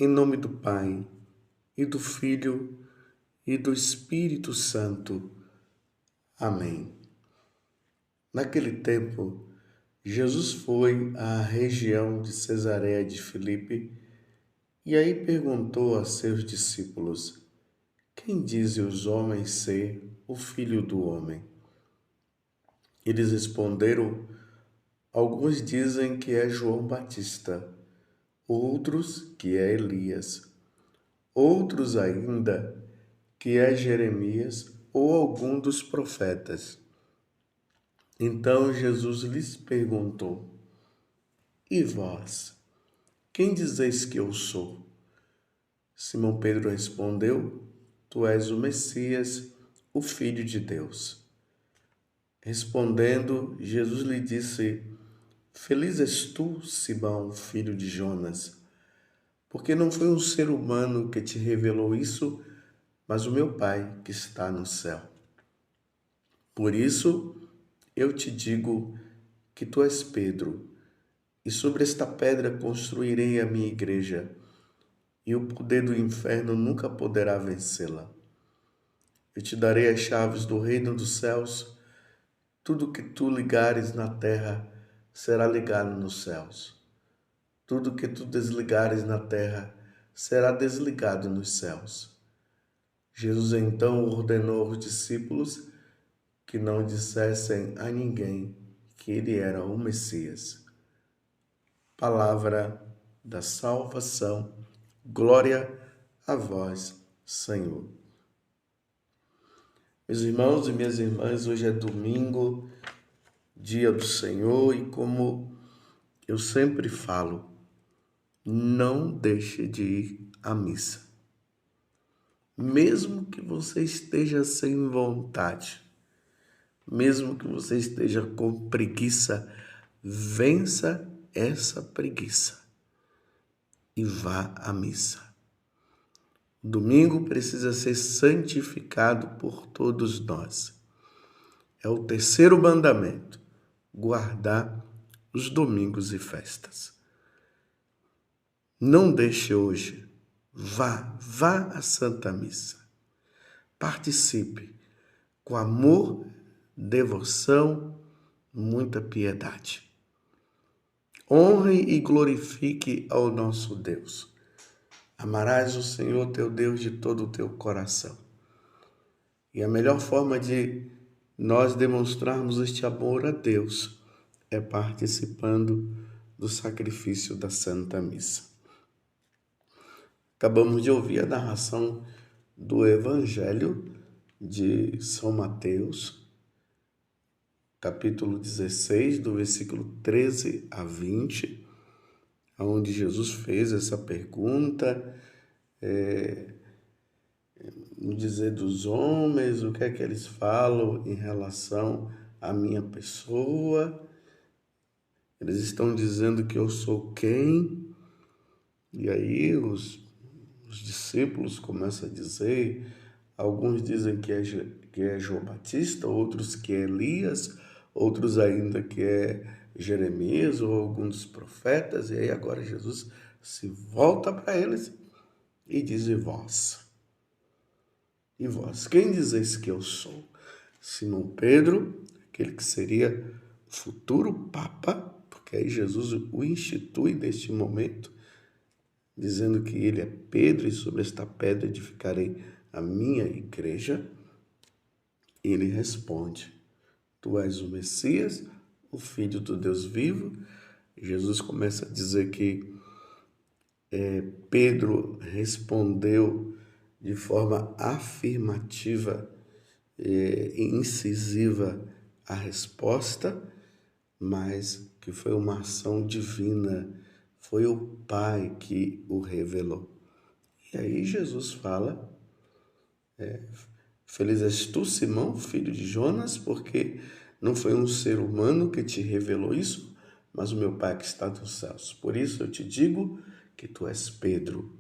Em nome do Pai, e do Filho, e do Espírito Santo. Amém. Naquele tempo, Jesus foi à região de Cesareia de Filipe e aí perguntou a seus discípulos: Quem dizem os homens ser o Filho do Homem? Eles responderam: Alguns dizem que é João Batista, outros que é Elias, outros ainda que é Jeremias ou algum dos profetas. Então Jesus lhes perguntou: E vós, quem dizeis que eu sou? Simão Pedro respondeu: Tu és o Messias, o Filho de Deus. Respondendo, Jesus lhe disse: Feliz és tu, Simão, filho de Jonas, porque não foi um ser humano que te revelou isso, mas o meu Pai que está no céu. Por isso, eu te digo que tu és Pedro, e sobre esta pedra construirei a minha igreja, e o poder do inferno nunca poderá vencê-la. Eu te darei as chaves do reino dos céus. Tudo que tu ligares na terra será ligado nos céus. Tudo que tu desligares na terra será desligado nos céus. Jesus então ordenou aos discípulos que não dissessem a ninguém que ele era o Messias. Palavra da salvação. Glória a vós, Senhor. Meus irmãos e minhas irmãs, hoje é domingo, dia do Senhor, e como eu sempre falo, não deixe de ir à missa. Mesmo que você esteja sem vontade, mesmo que você esteja com preguiça, vença essa preguiça e vá à missa. O domingo precisa ser santificado por todos nós. É o terceiro mandamento, guardar os domingos e festas. Não deixe hoje. Vá à Santa Missa. Participe com amor, devoção, muita piedade. Honre e glorifique ao nosso Deus. Amarás o Senhor teu Deus de todo o teu coração. E a melhor forma de nós demonstrarmos este amor a Deus é participando do sacrifício da Santa Missa. Acabamos de ouvir a narração do Evangelho de São Mateus, capítulo 16, do versículo 13 a 20, onde Jesus fez essa pergunta, no dizer dos homens, o que é que eles falam em relação à minha pessoa. Eles estão dizendo que eu sou quem? E aí os discípulos começam a dizer, alguns dizem que é João Batista, outros que é Elias, outros ainda que é Jeremias ou algum dos profetas. E aí agora Jesus se volta para eles e diz: E vós? E vós, quem dizeis que eu sou? Simão Pedro, aquele que seria futuro Papa, porque aí Jesus o institui neste momento, dizendo que ele é Pedro e sobre esta pedra edificarei a minha igreja. E ele responde: Tu és o Messias, o Filho do Deus vivo. Jesus começa a dizer que Pedro respondeu de forma afirmativa e incisiva a resposta, mas que foi uma ação divina, foi o Pai que o revelou. E aí Jesus fala: Feliz és tu, Simão, filho de Jonas, porque não foi um ser humano que te revelou isso, mas o meu Pai que está nos céus. Por isso eu te digo que tu és Pedro,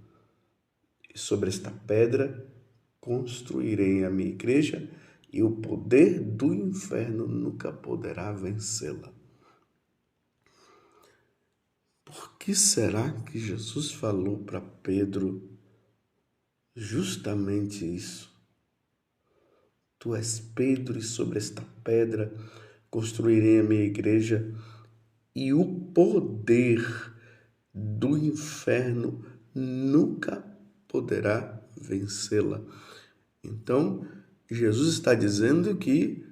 e sobre esta pedra construirei a minha igreja, e o poder do inferno nunca poderá vencê-la. Por que será que Jesus falou para Pedro justamente isso? Tu és Pedro, e sobre esta pedra construirei a minha igreja, e o poder do inferno nunca poderá vencê-la. Então, Jesus está dizendo que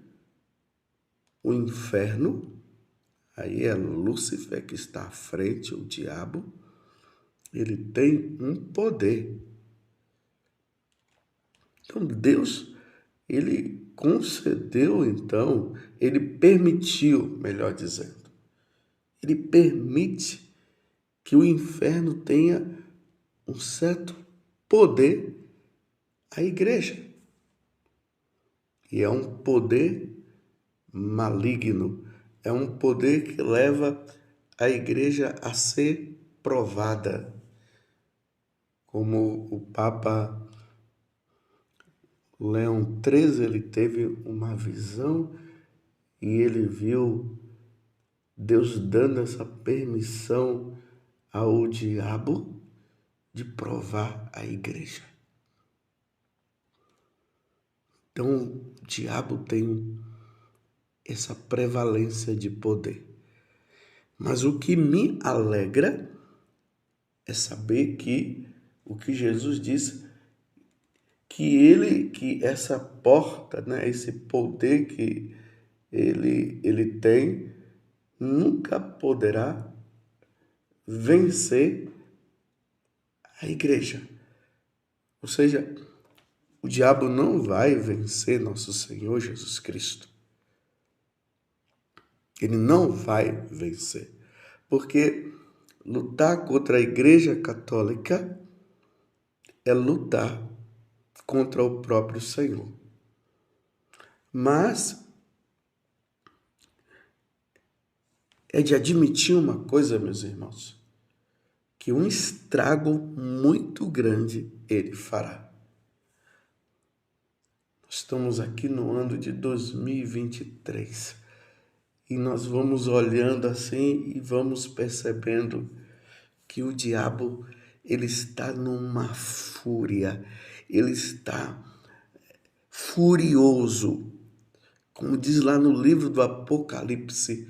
o inferno, aí é Lúcifer que está à frente, o diabo, ele tem um poder. Então, Deus, ele concedeu, então, ele permitiu, melhor dizendo, ele permite que o inferno tenha um certo poder à igreja. E é um poder maligno, é um poder que leva a igreja a ser provada. Como o Papa Leão XIII, ele teve uma visão e ele viu Deus dando essa permissão ao diabo de provar a igreja. Então, o diabo tem essa prevalência de poder. Mas o que me alegra é saber que o que Jesus disse, que essa porta, né, esse poder que ele tem, nunca poderá vencer a igreja. Ou seja, o diabo não vai vencer nosso Senhor Jesus Cristo. Ele não vai vencer. Porque lutar contra a Igreja Católica é lutar contra o próprio Senhor. Mas é de admitir uma coisa, meus irmãos, que um estrago muito grande ele fará. Estamos aqui no ano de 2023 e nós vamos olhando assim e vamos percebendo que o diabo, ele está numa fúria, ele está furioso. Como diz lá no livro do Apocalipse,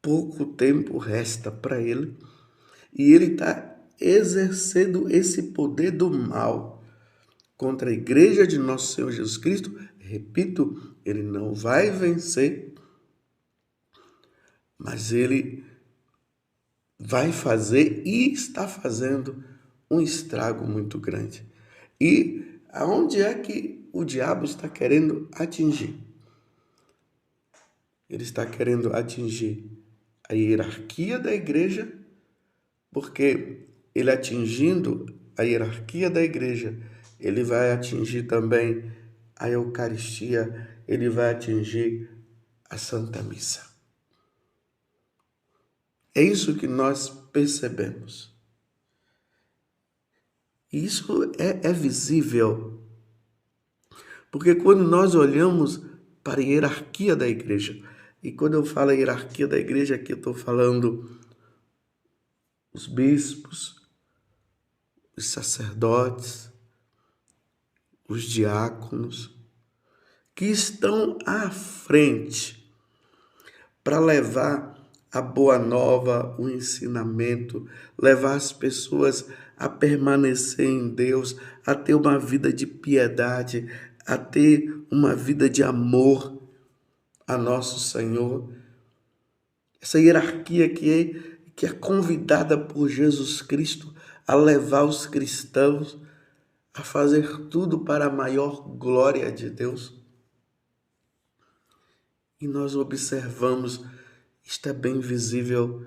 pouco tempo resta para ele e ele está exercendo esse poder do mal contra a igreja de nosso Senhor Jesus Cristo. Repito, ele não vai vencer, mas ele vai fazer e está fazendo um estrago muito grande. E aonde é que o diabo está querendo atingir? Ele está querendo atingir a hierarquia da igreja, porque ele atingindo a hierarquia da igreja, ele vai atingir também a Eucaristia, ele vai atingir a Santa Missa. É isso que nós percebemos. E isso é visível, porque quando nós olhamos para a hierarquia da igreja, e quando eu falo hierarquia da igreja, aqui eu estou falando os bispos, os sacerdotes, os diáconos, que estão à frente para levar a boa nova, o ensinamento, levar as pessoas a permanecer em Deus, a ter uma vida de piedade, a ter uma vida de amor a nosso Senhor. Essa hierarquia que é convidada por Jesus Cristo a levar os cristãos a fazer tudo para a maior glória de Deus. E nós observamos, está bem visível,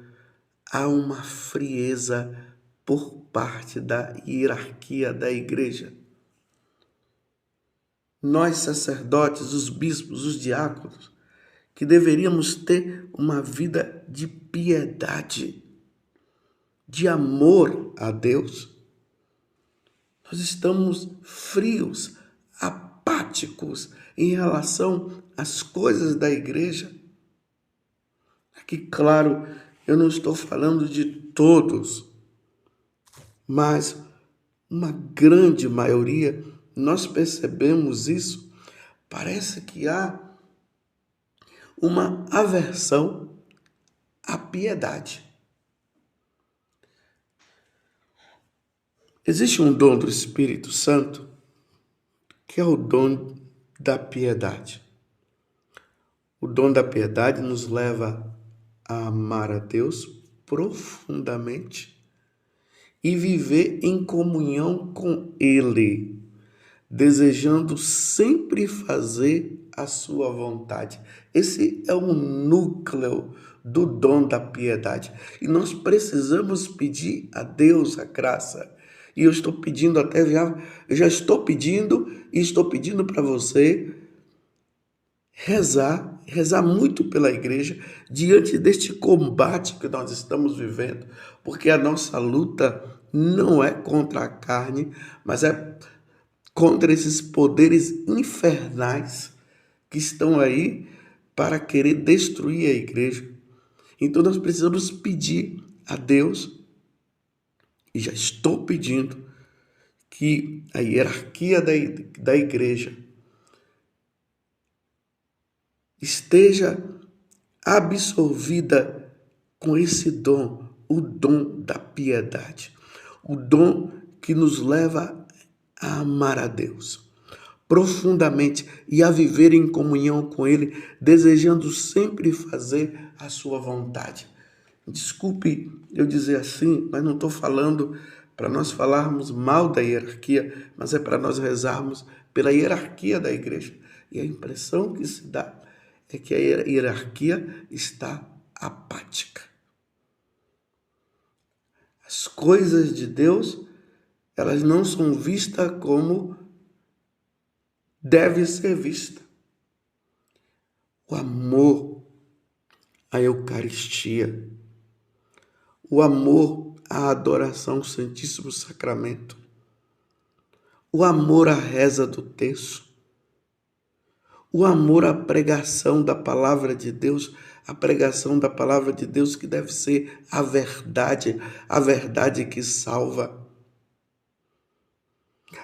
há uma frieza por parte da hierarquia da igreja. Nós, sacerdotes, os bispos, os diáconos, que deveríamos ter uma vida de piedade, de amor a Deus, nós estamos frios, apáticos em relação às coisas da igreja. Aqui, claro, Eu não estou falando de todos, mas uma grande maioria, nós percebemos isso. Parece que há uma aversão à piedade. Existe um dom do Espírito Santo, que é o dom da piedade. O dom da piedade nos leva a amar a Deus profundamente e viver em comunhão com Ele, desejando sempre fazer a sua vontade. Esse é o núcleo do dom da piedade. E nós precisamos pedir a Deus a graça. E eu estou pedindo eu já estou pedindo e estou pedindo para você rezar muito pela igreja diante deste combate que nós estamos vivendo, porque a nossa luta não é contra a carne, mas é contra esses poderes infernais que estão aí para querer destruir a igreja. Então nós precisamos pedir a Deus, e já estou pedindo, que a hierarquia da igreja esteja absorvida com esse dom, o dom da piedade, o dom que nos leva a amar a Deus profundamente e a viver em comunhão com Ele, desejando sempre fazer a sua vontade. Desculpe eu dizer assim, mas não estou falando para nós falarmos mal da hierarquia, mas é para nós rezarmos pela hierarquia da igreja. E a impressão que se dá é que a hierarquia está apática. As coisas de Deus, elas não são vistas como deve ser vista. O amor à Eucaristia, o amor à adoração ao Santíssimo Sacramento, o amor à reza do terço, o amor à pregação da palavra de Deus, a pregação da palavra de Deus que deve ser a verdade que salva.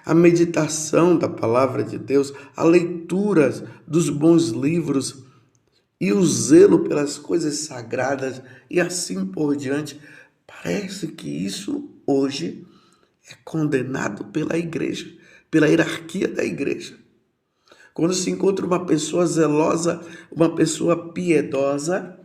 A meditação da palavra de Deus, a leitura dos bons livros e o zelo pelas coisas sagradas e assim por diante. Parece que isso hoje é condenado pela igreja, pela hierarquia da igreja. Quando se encontra uma pessoa zelosa, uma pessoa piedosa,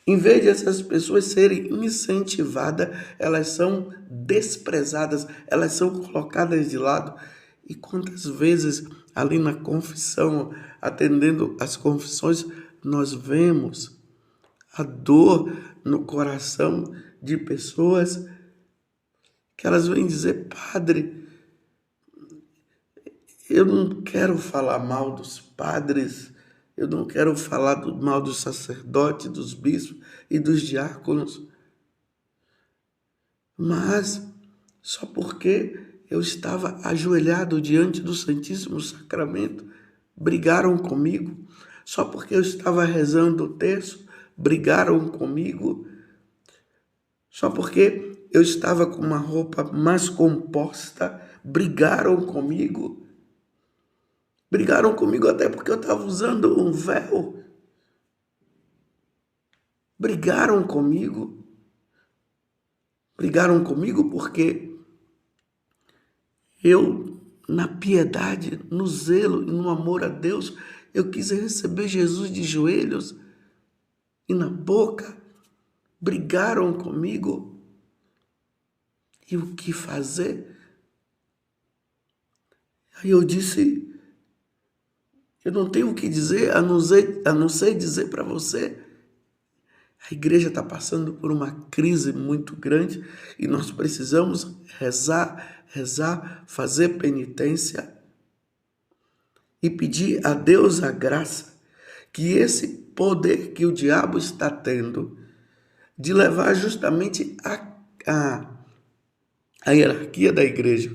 em vez de essas pessoas serem incentivadas, elas são desprezadas, elas são colocadas de lado. E quantas vezes ali na confissão, atendendo às confissões, nós vemos a dor no coração de pessoas que elas vêm dizer: Padre, eu não quero falar mal dos padres, eu não quero falar mal dos sacerdotes, dos bispos e dos diáconos, mas só porque eu estava ajoelhado diante do Santíssimo Sacramento, brigaram comigo. Só porque eu estava rezando o terço, brigaram comigo. Só porque eu estava com uma roupa mais composta, brigaram comigo. Brigaram comigo até porque eu estava usando um véu. Brigaram comigo. Brigaram comigo porque eu, na piedade, no zelo e no amor a Deus, eu quis receber Jesus de joelhos e na boca. Brigaram comigo. E o que fazer? Aí eu disse: eu não tenho o que dizer a não ser dizer para você. A igreja está passando por uma crise muito grande e nós precisamos rezar, fazer penitência e pedir a Deus a graça que esse poder que o diabo está tendo de levar justamente a hierarquia da igreja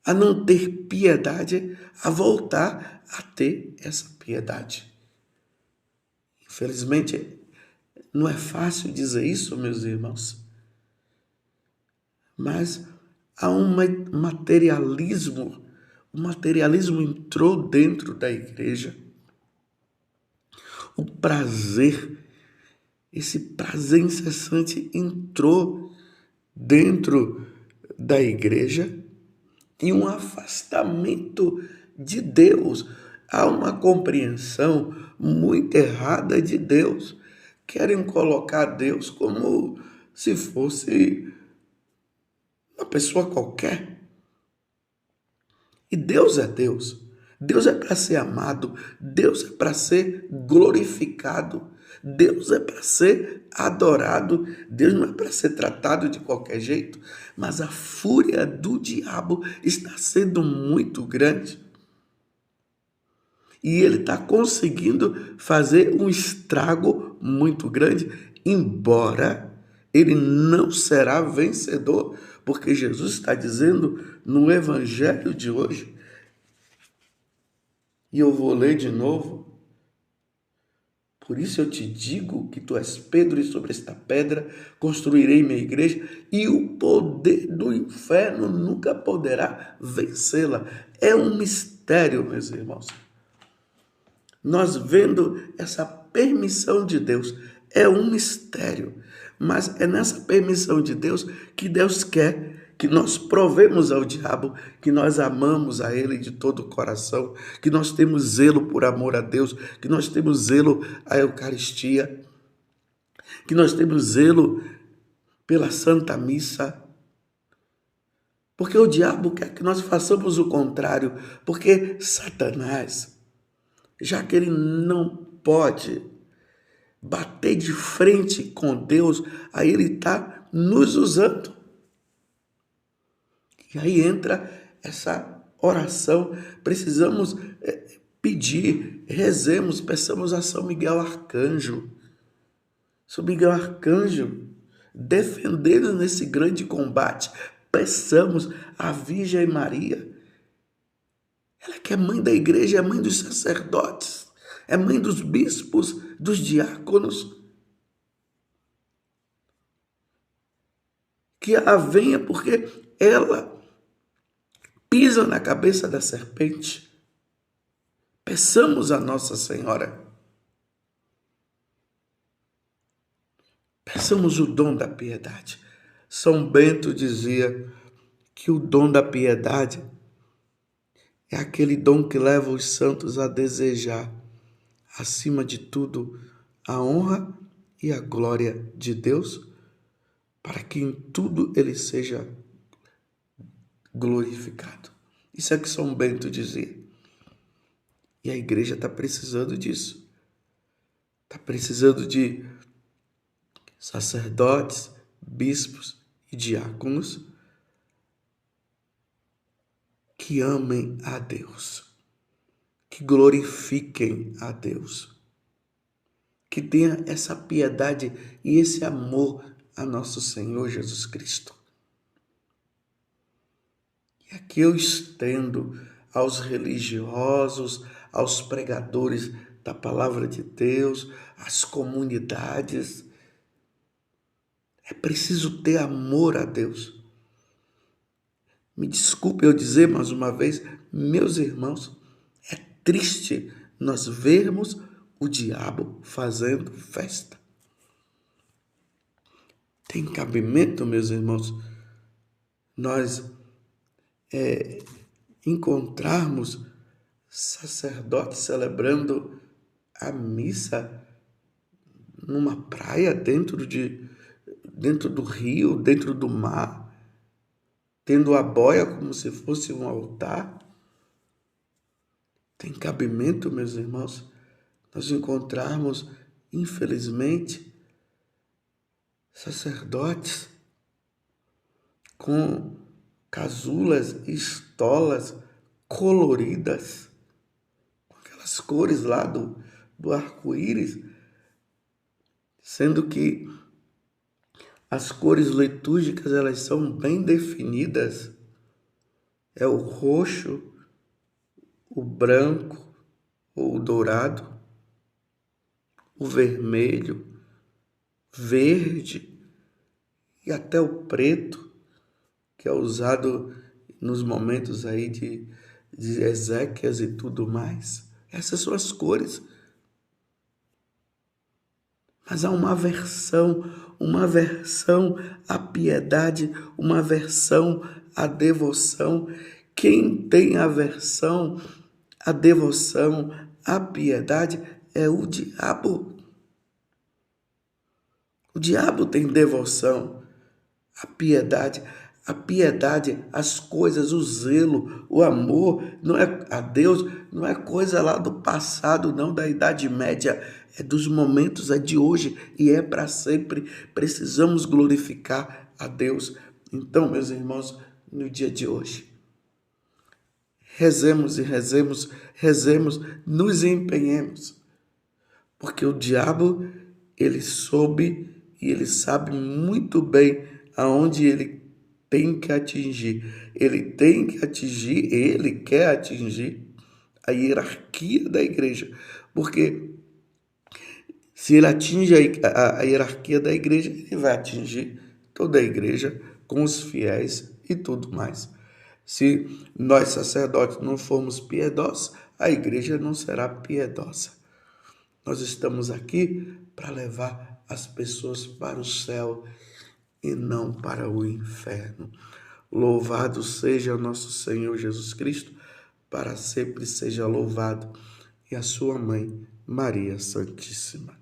a não ter piedade, a voltar a ter essa piedade. Infelizmente, Não é fácil dizer isso, meus irmãos, mas há um materialismo. O materialismo entrou dentro da igreja. O prazer, esse prazer incessante entrou dentro da igreja e um afastamento de Deus. Há uma compreensão muito errada de Deus. Querem colocar Deus como se fosse uma pessoa qualquer. E Deus é Deus. Deus é para ser amado. Deus é para ser glorificado. Deus é para ser adorado. Deus não é para ser tratado de qualquer jeito. Mas a fúria do diabo está sendo muito grande. E ele está conseguindo fazer um estrago muito grande, embora ele não será vencedor, porque Jesus está dizendo no evangelho de hoje, e eu vou ler de novo: por isso eu te digo que tu és Pedro, e sobre esta pedra construirei minha igreja, e o poder do inferno nunca poderá vencê-la. É um mistério, meus irmãos. Nós vendo essa permissão de Deus, é um mistério, mas é nessa permissão de Deus que Deus quer que nós provemos ao diabo que nós amamos a ele de todo o coração, que nós temos zelo por amor a Deus, que nós temos zelo à Eucaristia, que nós temos zelo pela Santa Missa, porque o diabo quer que nós façamos o contrário, porque Satanás, já que ele não pode bater de frente com Deus, aí ele está nos usando. E aí entra essa oração. Precisamos pedir, rezemos, peçamos a São Miguel Arcanjo. São Miguel Arcanjo, defendendo nesse grande combate, peçamos a Virgem Maria. Ela que é mãe da igreja, é mãe dos sacerdotes, é mãe dos bispos, dos diáconos. Que ela venha, porque ela pisa na cabeça da serpente. Peçamos a Nossa Senhora. Peçamos o dom da piedade. São Bento dizia que o dom da piedade é aquele dom que leva os santos a desejar, acima de tudo, a honra e a glória de Deus, para que em tudo ele seja glorificado. Isso é que São Bento dizia. E a igreja está precisando disso. Está precisando de sacerdotes, bispos e diáconos que amem a Deus, que glorifiquem a Deus, que tenha essa piedade e esse amor a nosso Senhor Jesus Cristo. E aqui eu estendo aos religiosos, aos pregadores da palavra de Deus, às comunidades. É preciso ter amor a Deus. Me desculpe eu dizer mais uma vez, meus irmãos, é triste nós vermos o diabo fazendo festa. Tem cabimento, meus irmãos, nós encontrarmos sacerdotes celebrando a missa numa praia, dentro do rio, dentro do mar, tendo a boia como se fosse um altar? Tem cabimento, meus irmãos, nós encontrarmos, infelizmente, sacerdotes com casulas e estolas coloridas, com aquelas cores lá do arco-íris, sendo que as cores litúrgicas, elas são bem definidas. É o roxo, o branco ou o dourado, o vermelho, verde e até o preto, que é usado nos momentos aí de Ezequias e tudo mais. Essas são as cores. Mas há uma aversão à piedade, uma aversão à devoção. Quem tem aversão à devoção, à piedade, é o diabo. O diabo tem devoção à piedade. A piedade, as coisas, o zelo, o amor não é a Deus, não é coisa lá do passado, não, da Idade Média, é dos momentos, é de hoje e é para sempre. Precisamos glorificar a Deus. Então, meus irmãos, no dia de hoje, rezemos e rezemos, nos empenhemos, porque o diabo, ele soube e ele sabe muito bem aonde ele tem que atingir. Ele quer atingir a hierarquia da igreja. Porque se ele atinge a hierarquia da igreja, ele vai atingir toda a igreja com os fiéis e tudo mais. Se nós sacerdotes não formos piedosos, a igreja não será piedosa. Nós estamos aqui para levar as pessoas para o céu e não para o inferno. Louvado seja o nosso Senhor Jesus Cristo, para sempre seja louvado, e a sua mãe, Maria Santíssima.